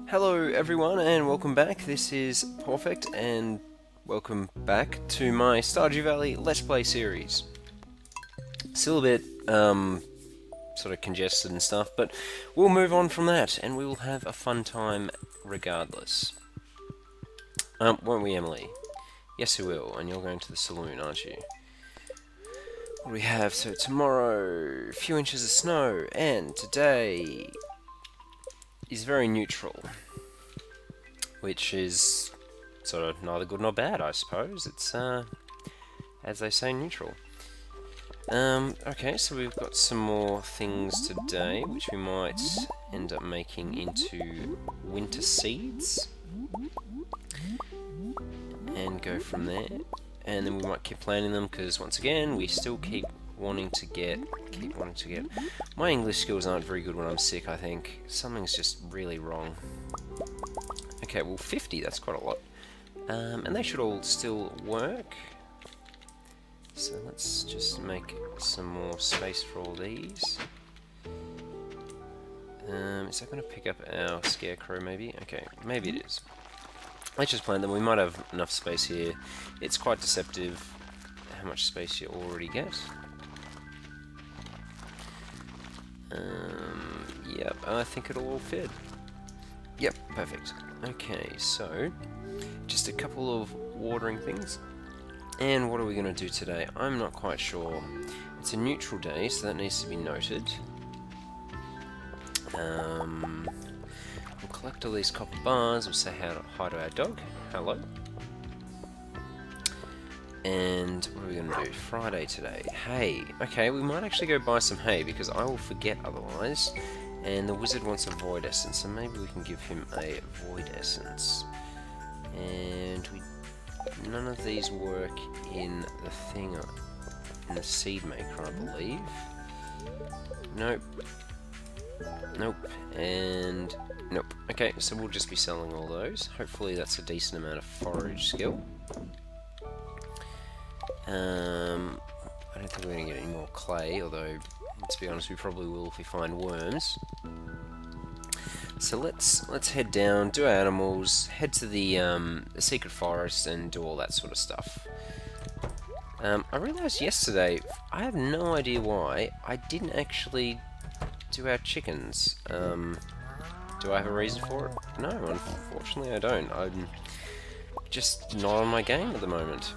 Hello everyone and welcome back. This is Pawfect and welcome back to my Stardew Valley Let's Play series. Still a bit sort of congested and stuff, but we'll move on from that and we will have a fun time regardless. Won't we, Emily? Yes, we will, and you're going to the saloon, aren't you? What do we have? So tomorrow, a few inches of snow, and today is very neutral, which is sort of neither good nor bad, I suppose. It's, as they say, neutral. Okay, so we've got some more things today, which we might end up making into winter seeds. And go from there. And then we might keep planting them, because once again, we still keep wanting to get... My English skills aren't very good when I'm sick, I think. Something's just really wrong. Okay, well 50, that's quite a lot. And they should all still work. So let's just make some more space for all these. Is that going to pick up our scarecrow maybe? Okay, maybe it is. Let's just plant them. We might have enough space here. It's quite deceptive how much space you already get. Yep, I think it'll all fit. Yep, perfect. Okay, so just a couple of watering things. And what are we going to do today? I'm not quite sure. It's a neutral day, so that needs to be noted. We'll collect all these copper bars. We'll say hi to our dog. Hello. And what are we going to do? Friday today. Hay. Okay, we might actually go buy some hay, because I will forget otherwise. And the wizard wants a void essence, so maybe we can give him a void essence. And none of these work in the thing, in the seed maker, I believe. Nope. Nope. And nope. Okay, so we'll just be selling all those. Hopefully that's a decent amount of forage skill. I don't think we're going to get any more clay, although, to be honest, we probably will if we find worms. So let's head down, do our animals, head to the secret forest, and do all that sort of stuff. I realised yesterday, I have no idea why, I didn't actually do our chickens. Do I have a reason for it? No, unfortunately I don't. I'm just not on my game at the moment.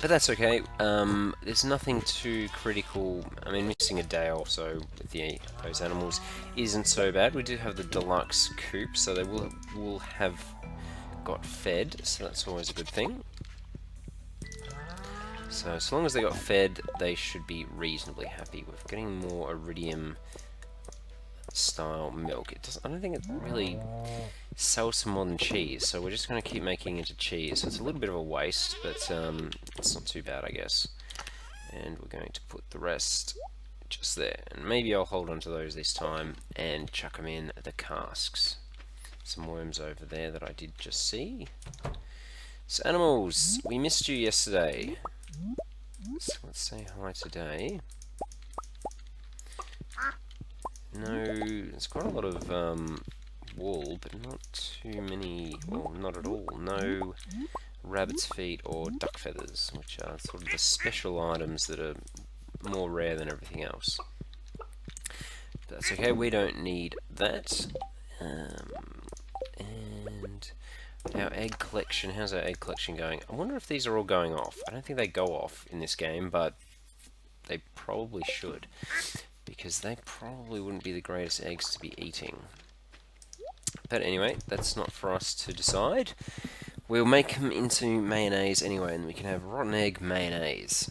But that's okay. There's nothing too critical. I mean, missing a day or so with those animals isn't so bad. We do have the deluxe coop, so they will have got fed, so that's always a good thing. So as long as they got fed, they should be reasonably happy. We're getting more iridium style milk. I don't think it really sells some more than cheese, so we're just going to keep making it into cheese. So it's a little bit of a waste, but it's not too bad, I guess. And we're going to put the rest just there, and maybe I'll hold on to those this time and chuck them in the casks. Some worms over there that I did just see. So animals, we missed you yesterday, so let's say hi today. No, there's quite a lot of wool, but not too many, well, not at all. No rabbit's feet or duck feathers, which are sort of the special items that are more rare than everything else. But that's okay, we don't need that. And our egg collection, how's our egg collection going? I wonder if these are all going off. I don't think they go off in this game, but they probably should, because they probably wouldn't be the greatest eggs to be eating. But anyway, that's not for us to decide. We'll make them into mayonnaise anyway, and we can have rotten egg mayonnaise.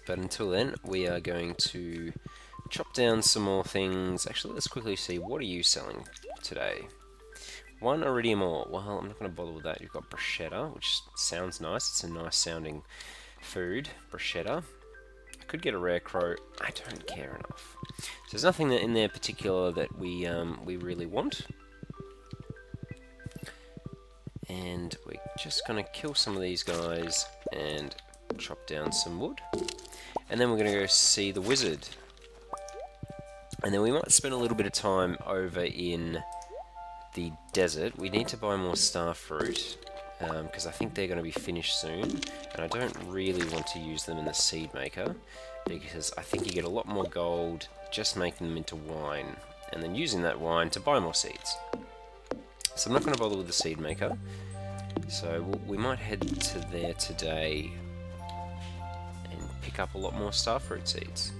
But until then, we are going to chop down some more things. Actually, let's quickly see, what are you selling today? 1 iridium ore. Well, I'm not going to bother with that. You've got bruschetta, which sounds nice. It's a nice sounding food, bruschetta. Could get a rare crow. I don't care enough. So there's nothing in there particular that we really want. And we're just going to kill some of these guys and chop down some wood. And then we're going to go see the wizard. And then we might spend a little bit of time over in the desert. We need to buy more star fruit, because I think they're going to be finished soon, and I don't really want to use them in the seed maker, because I think you get a lot more gold just making them into wine, and then using that wine to buy more seeds. So I'm not going to bother with the seed maker, so we might head to there today and pick up a lot more star fruit seeds.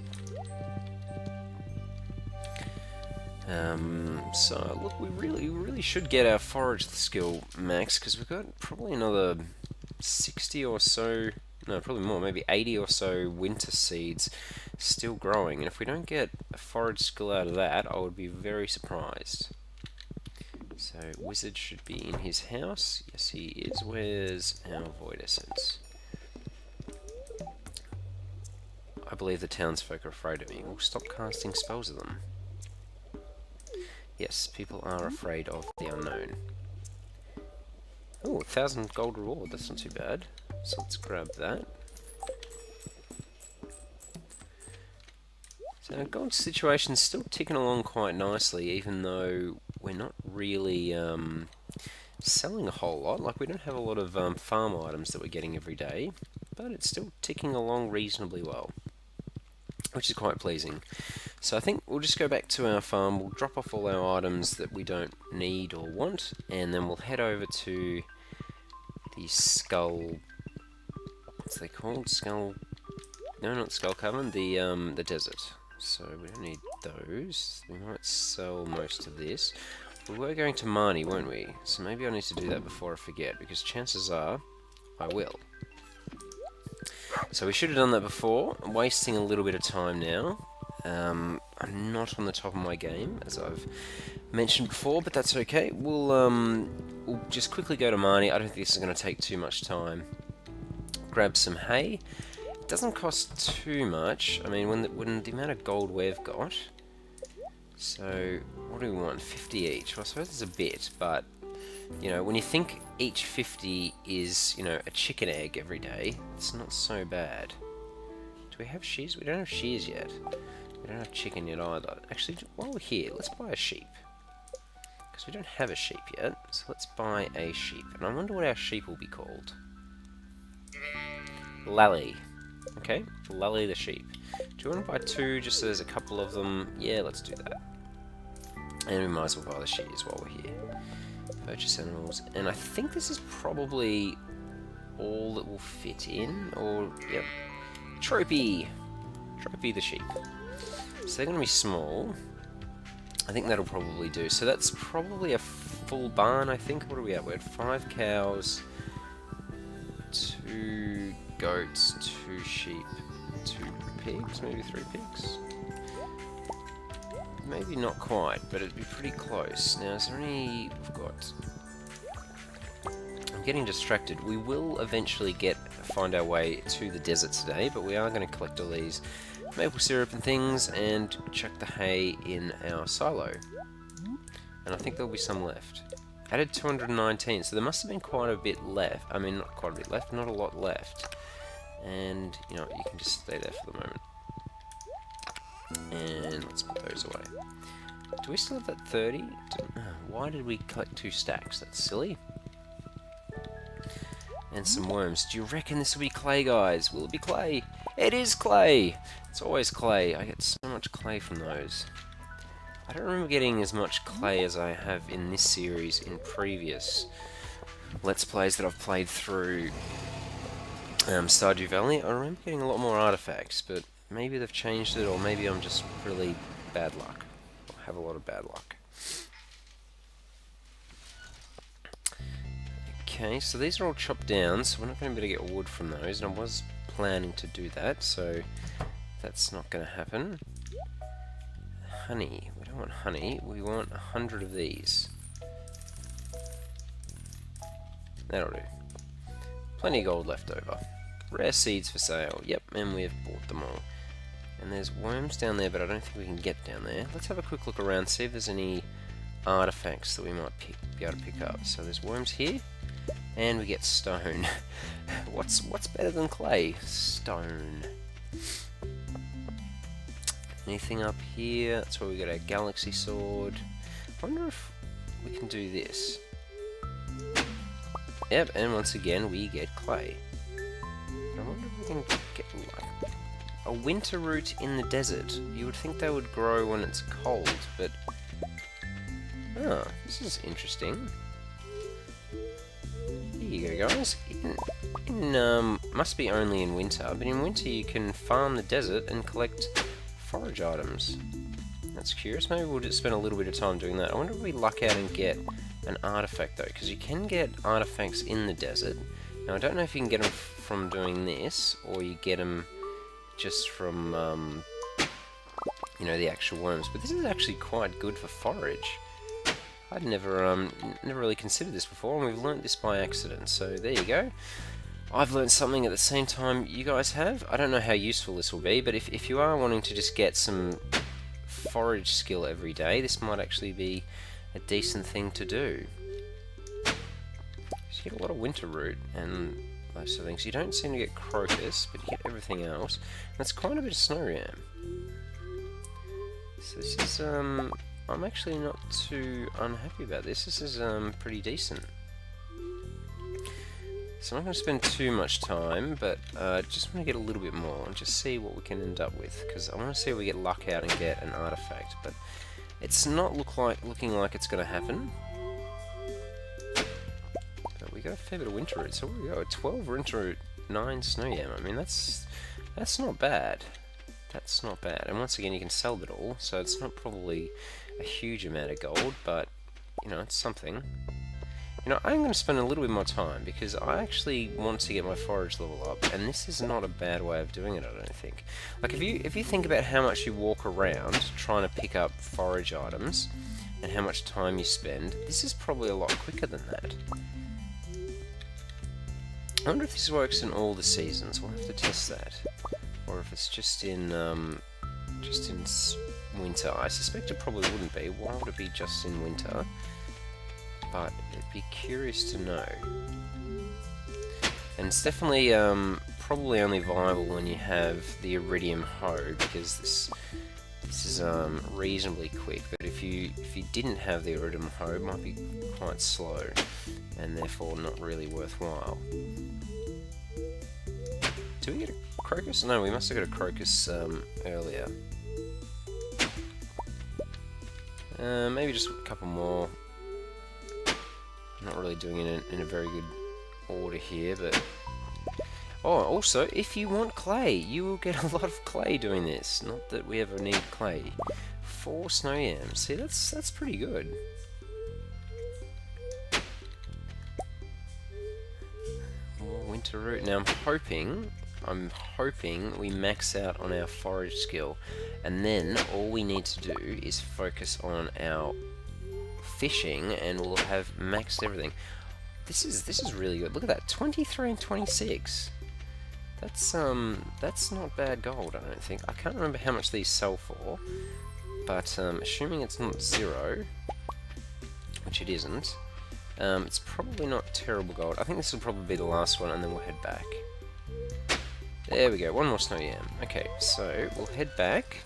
So look, we really should get our forage skill max, because we've got probably another 60 or so, no, probably more, maybe 80 or so winter seeds still growing, and if we don't get a forage skill out of that, I would be very surprised. So wizard should be in his house. Yes, he is. Where's our void essence? I believe the townsfolk are afraid of me. We'll stop casting spells at them. Yes, people are afraid of the unknown. Oh, 1,000 gold reward. That's not too bad. So let's grab that. So our gold situation's still ticking along quite nicely, even though we're not really selling a whole lot. Like, we don't have a lot of farm items that we're getting every day, but it's still ticking along reasonably well, which is quite pleasing. So I think we'll just go back to our farm, we'll drop off all our items that we don't need or want, and then we'll head over to the skull... what's they called? Skull... no, not Skull Cavern, the desert. So we don't need those. We might sell most of this. We were going to Marnie, weren't we? So maybe I need to do that before I forget, because chances are I will. So we should have done that before. I'm wasting a little bit of time now. I'm not on the top of my game, as I've mentioned before, but that's okay. We'll just quickly go to Marnie. I don't think this is going to take too much time. Grab some hay. It doesn't cost too much. I mean, when the amount of gold we've got. So, what do we want? 50 each. Well, I suppose it's a bit, but, you know, when you think each 50 is, you know, a chicken egg every day, it's not so bad. Do we have shears? We don't have shears yet. We don't have chicken yet either. Actually, while we're here, let's buy a sheep. Because we don't have a sheep yet, so let's buy a sheep. And I wonder what our sheep will be called. Lally. Okay, Lally the sheep. Do you want to buy two just so there's a couple of them? Yeah, let's do that. And we might as well buy the shears while we're here. Purchase animals. And I think this is probably all that will fit in. Or, yep. Tropy! Tropy the sheep. So they're going to be small. I think that'll probably do. So that's probably a full barn, I think. What are we at? We're at 5 cows, 2 goats, 2 sheep, 2 pigs, maybe 3 pigs. Maybe not quite, but it'd be pretty close. Now, is there any... we've got... I'm getting distracted. We will eventually find our way to the desert today, but we are going to collect all these maple syrup and things and chuck the hay in our silo. And I think there'll be some left. Added 219, so there must have been quite a bit left. I mean, not quite a bit left, not a lot left. And, you know, you can just stay there for the moment. And let's put those away. Do we still have that 30? Why did we collect 2 stacks? That's silly. And some worms. Do you reckon this will be clay, guys? Will it be clay? It is clay! It's always clay. I get so much clay from those. I don't remember getting as much clay as I have in this series in previous Let's Plays that I've played through Stardew Valley. I remember getting a lot more artifacts, but maybe they've changed it, or maybe I'm just really bad luck. I have a lot of bad luck. Okay, so these are all chopped down, so we're not going to be able to get wood from those, and I was planning to do that, so that's not going to happen. Honey. We don't want honey, we want 100 of these. That'll do. Plenty of gold left over. Rare seeds for sale. Yep, and we have bought them all. And there's worms down there, but I don't think we can get down there. Let's have a quick look around, see if there's any artifacts that we might be able to pick up. So there's worms here, and we get stone. What's better than clay? Stone. Anything up here? That's where we got our galaxy sword. I wonder if we can do this. Yep, and once again we get clay. I wonder if we can get like a winter root in the desert. You would think they would grow when it's cold, but this is interesting. Here you go, guys. Must be only in winter, but in winter you can farm the desert and collect forage items. That's curious. Maybe we'll just spend a little bit of time doing that. I wonder if we luck out and get an artifact though, because you can get artifacts in the desert. Now I don't know if you can get them from doing this, or you get them just from, you know, the actual worms. But this is actually quite good for forage. I'd never really considered this before, and we've learnt this by accident. So there you go. I've learnt something at the same time you guys have. I don't know how useful this will be, but if you are wanting to just get some forage skill every day, this might actually be a decent thing to do. You get a lot of winter root and those sort of things. You don't seem to get crocus, but you get everything else. And that's quite a bit of snow yam. So this is I'm actually not too unhappy about this. This is pretty decent. So I'm not going to spend too much time, but just want to get a little bit more and just see what we can end up with, because I want to see if we get luck out and get an artifact, but it's not looking like it's going to happen. But we got a fair bit of winter root, so we go 12 winter root, 9 snow yam. I mean that's not bad. That's not bad. And once again, you can sell it all, so it's not probably a huge amount of gold, but you know, it's something. You know, I'm going to spend a little bit more time because I actually want to get my forage level up, and this is not a bad way of doing it, I don't think. Like, if you think about how much you walk around trying to pick up forage items, and how much time you spend, this is probably a lot quicker than that. I wonder if this works in all the seasons. We'll have to test that. Or if it's just in winter. I suspect it probably wouldn't be. Why would it be just in winter? But it'd be curious to know. And it's definitely probably only viable when you have the iridium hoe, because this is reasonably quick. But if you didn't have the iridium hoe, it might be quite slow, and therefore not really worthwhile. Do we get a crocus? No, we must have got a crocus earlier. Maybe just a couple more. I'm not really doing it in a very good order here, but... Oh, also, if you want clay, you will get a lot of clay doing this. Not that we ever need clay. 4 snow yams. See, that's pretty good. More winter root. Now, I'm hoping we max out on our forage skill, and then all we need to do is focus on our fishing, and we'll have maxed everything. This is really good. Look at that, 23 and 26. That's not bad gold, I don't think. I can't remember how much these sell for, but assuming it's not 0, which it isn't, it's probably not terrible gold. I think this will probably be the last one, and then we'll head back. There we go, one more snow yam. Okay, so we'll head back,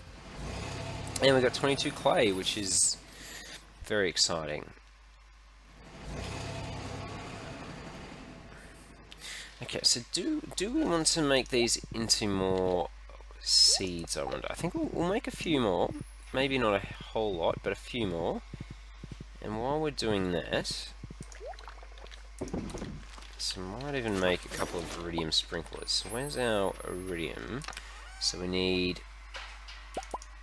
and we got 22 clay, which is very exciting. Okay, so do we want to make these into more seeds, I wonder? I think we'll make a few more. Maybe not a whole lot, but a few more. And while we're doing that, so we might even make a couple of iridium sprinklers. So where's our iridium? So we need,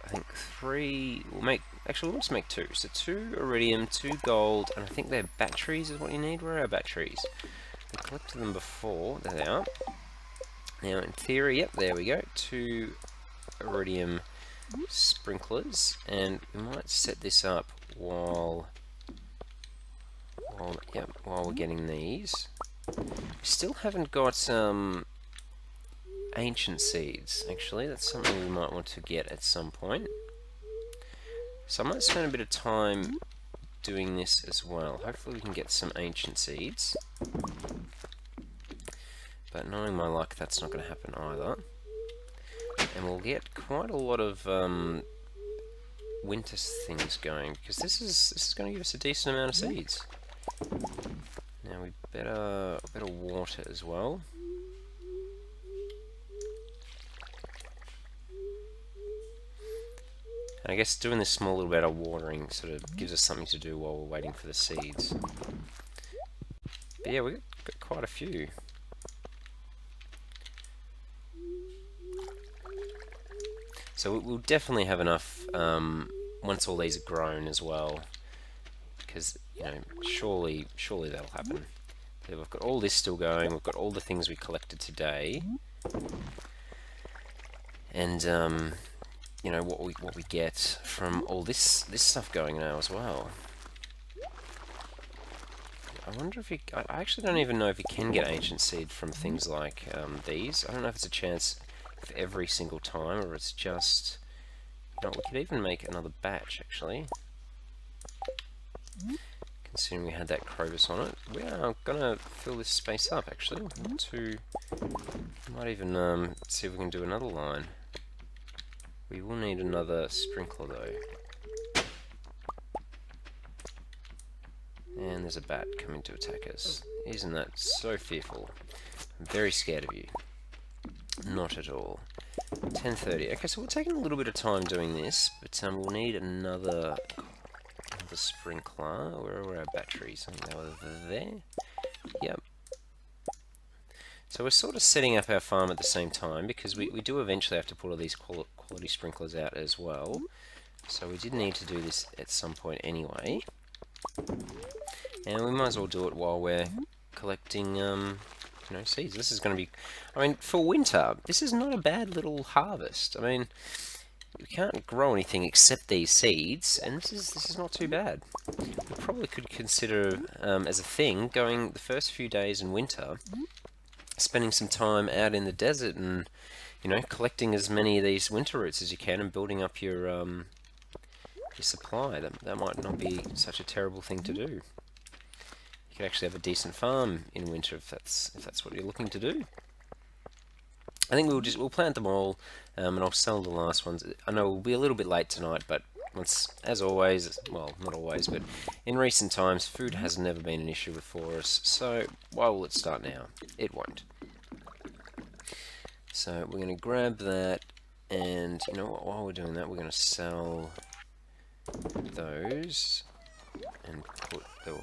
I think 3, actually let's make 2. So 2 iridium, 2 gold, and I think they're batteries is what you need. Where are our batteries? We collected them before. There they are. Now in theory, yep, there we go. 2 iridium sprinklers, and we might set this up while we're getting these. We still haven't got ancient seeds, actually. That's something we might want to get at some point. So I might spend a bit of time doing this as well. Hopefully we can get some ancient seeds. But knowing my luck, that's not going to happen either. And we'll get quite a lot of winter things going, because this is going to give us a decent amount of seeds. Now we better water as well. And I guess doing this small little bit of watering sort of gives us something to do while we're waiting for the seeds. But yeah, we've got quite a few. So we'll definitely have enough once all these are grown as well. Because, you know, surely that'll happen. So we've got all this still going, we've got all the things we collected today. And, you know, what we get from all this stuff going now as well. I wonder if I actually don't even know if you can get ancient seed from things like these. I don't know if it's a chance for every single time, or it's just... You know, we could even make another batch, actually. Considering we had that Crocus on it. We are going to fill this space up, actually. Not too... Might even see if we can do another line. We will need another sprinkler, though. And there's a bat coming to attack us. Isn't that so fearful? I'm very scared of you. Not at all. 10:30. Okay, so we're taking a little bit of time doing this, but we'll need another sprinkler. Where are our batteries? I think they were there. Yep. So we're sort of setting up our farm at the same time, because we do eventually have to put all these quality sprinklers out as well. So we did need to do this at some point anyway. And we might as well do it while we're collecting, you know, seeds. This is going to be... I mean, for winter, this is not a bad little harvest. I mean, we can't grow anything except these seeds, and this is not too bad. We probably could consider, as a thing, going the first few days in winter, spending some time out in the desert and, you know, collecting as many of these winter roots as you can and building up your supply. That might not be such a terrible thing to do. You could actually have a decent farm in winter if that's what you're looking to do. I think we'll plant them all, and I'll sell the last ones. I know we'll be a little bit late tonight, but as always, well, not always, but in recent times, food has never been an issue for us. So why will it start now? It won't. So we're going to grab that, and you know what? While we're doing that, we're going to sell those and put the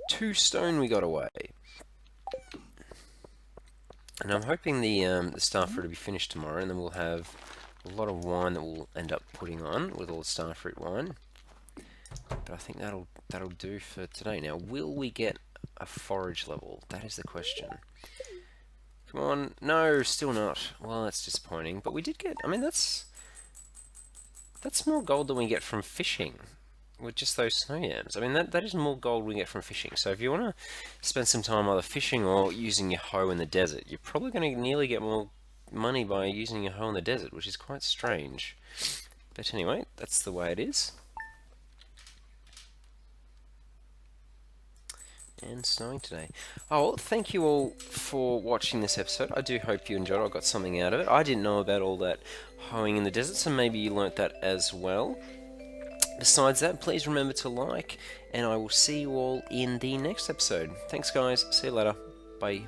2 stone we got away. And I'm hoping the starfruit will be finished tomorrow, and then we'll have a lot of wine that we'll end up putting on with all the starfruit wine. But I think that'll do for today. Now, will we get a forage level? That is the question. Come on. No, still not. Well, that's disappointing. But we did get... I mean, that's more gold than we get from fishing with just those snow yams. I mean, that is more gold we get from fishing. So if you want to spend some time either fishing or using your hoe in the desert, you're probably going to nearly get more money by using your hoe in the desert, which is quite strange. But anyway, that's the way it is. And snowing today. Oh, well, thank you all for watching this episode. I do hope you enjoyed it. I got something out of it. I didn't know about all that hoeing in the desert, so maybe you learnt that as well. Besides that, please remember to like, and I will see you all in the next episode. Thanks, guys. See you later. Bye.